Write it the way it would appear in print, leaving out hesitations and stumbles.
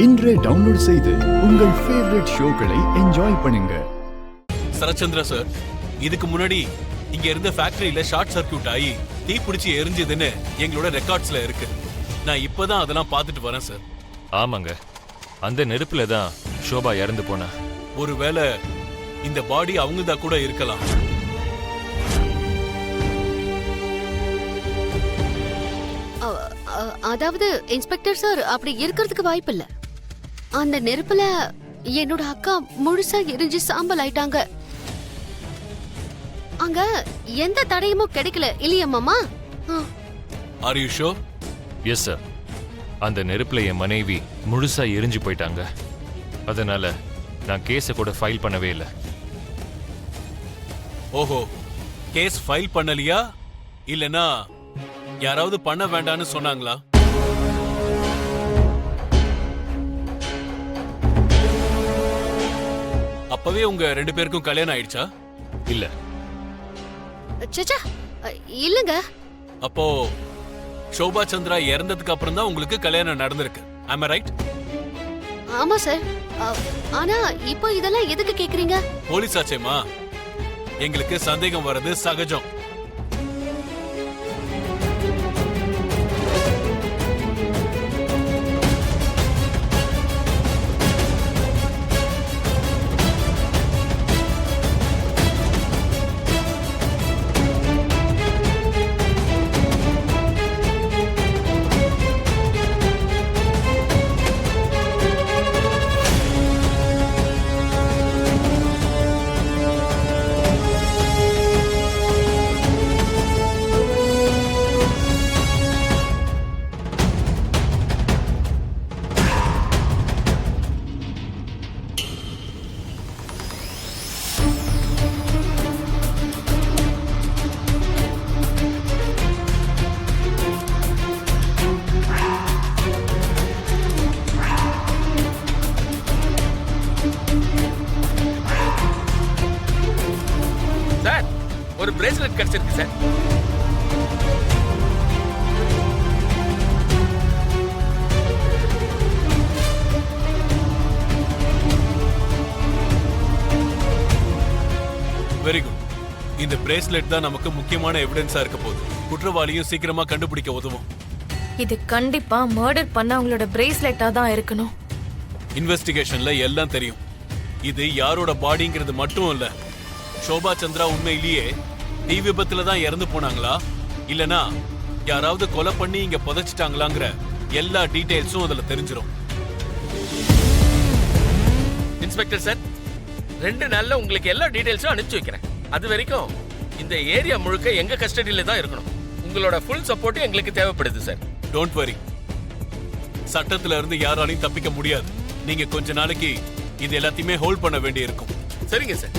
இன்றே டவுன்லோட் செய்து உங்கள் ஃபேவரட் ஷோக்களை என்ஜாய் பண்ணுங்க. சரச்சந்திரா சார், இதுக்கு முன்னாடி இங்க இருந்த ஃபேக்டரியில ஷார்ட் சர்க்கியூட் ஆகி தீ பிடிச்சி எரிஞ்சதுன்னு எங்களோட ரெக்கார்ட்ஸ்ல இருக்கு. நான் இப்பதான் அதெல்லாம் பார்த்துட்டு வரேன் சார். ஆமாங்க, அந்த நெருப்புல தான் ஷோபா இறந்து போனா. ஒருவேளை இந்த பாடி அவங்கதான் கூட இருக்கலாம். அதாவது இன்ஸ்பெக்டர் சார், அப்படி இருக்கிறதுக்கு வாய்ப்பு இல்ல. அந்த நெருப்புல என்னோட அக்கா முழுசா எரிஞ்சு சாம்பல் ஆயிட்டாங்க. அங்க எந்த தடயமும் கிடைக்கல இல்லையா மாமா? Are you sure? Yes sir, அந்த நெருப்புல என் மனைவி முழுசா எரிஞ்சு போயிட்டாங்க. அதனால நான் கேஸை கூட ஃபைல் பண்ணவே இல்லை. ஓஹோ, கேஸ் ஃபைல் பண்ணலையா? இல்லனா யாராவது பண்ண வேண்டாம்னு சொன்னாங்களா? அப்பவே உங்க ரெண்டு பேருக்கும் கல்யாணம் ஆயிடுச்சா? இல்ல. சச்சா, இல்லங்க. அப்போ ஷோபா சந்திரா இறந்ததுக்கு அப்புறம் தான் உங்களுக்கு கல்யாணம் நடந்திருக்கு. am I right? ஆமா சார். ஆனா இப்போ இதெல்லாம் எதுக்கு கேக்குறீங்க? போலீஸ் ஆச்சேமா, எங்களுக்கு சந்தேகம் வர்றது சகஜம். ஒரு பிரேஸ்லெட் கிடைச்சிருக்கு சார். Very good. இந்த பிரேஸ்லெட் தான் நமக்கு முக்கியமான எவிடன்ஸா இருக்க போகுது. குற்றவாளியும் சீக்கிரமா கண்டுபிடிக்க உதவும். இது கண்டிப்பா மர்டர் பண்ணவங்களோட பிரேஸ்லெட்டா தான் இருக்கணும். இன்வெஸ்டிகேஷன்ல எல்லாம் தெரியும். இது யாரோட பாடிங்கிறது மட்டும் இல்ல, ஷோபா சந்திரா உண்மையிலேயே தீ விபத்துல தான் இறந்து போனாங்களா, இல்லனா யாராவது கொலை பண்ணி இங்க புதைச்சிட்டாங்களாங்கிற எல்லா டீடைல்ஸும் அதுல தெரிஞ்சிரும். இன்ஸ்பெக்டர் சார், 2 நாள்ல உங்களுக்கு எல்லா டீடைல்ஸும் அனுப்பிச்சு வைக்கிறேன். அது வரைக்கும் இந்த ஏரியா முழுக்க எங்க கஸ்டடியில தான் இருக்கணும். உங்களோட ஃபுல் சப்போர்ட் எங்களுக்கு தேவைப்படுது சார். டோன்ட் வரி, சட்டத்துல இருந்து யாராலையும் தப்பிக்க முடியாது. நீங்க கொஞ்ச நாளைக்கு இது எல்லாத்தையுமே ஹோல்ட் பண்ண வேண்டி இருக்கும். சரிங்க சார்.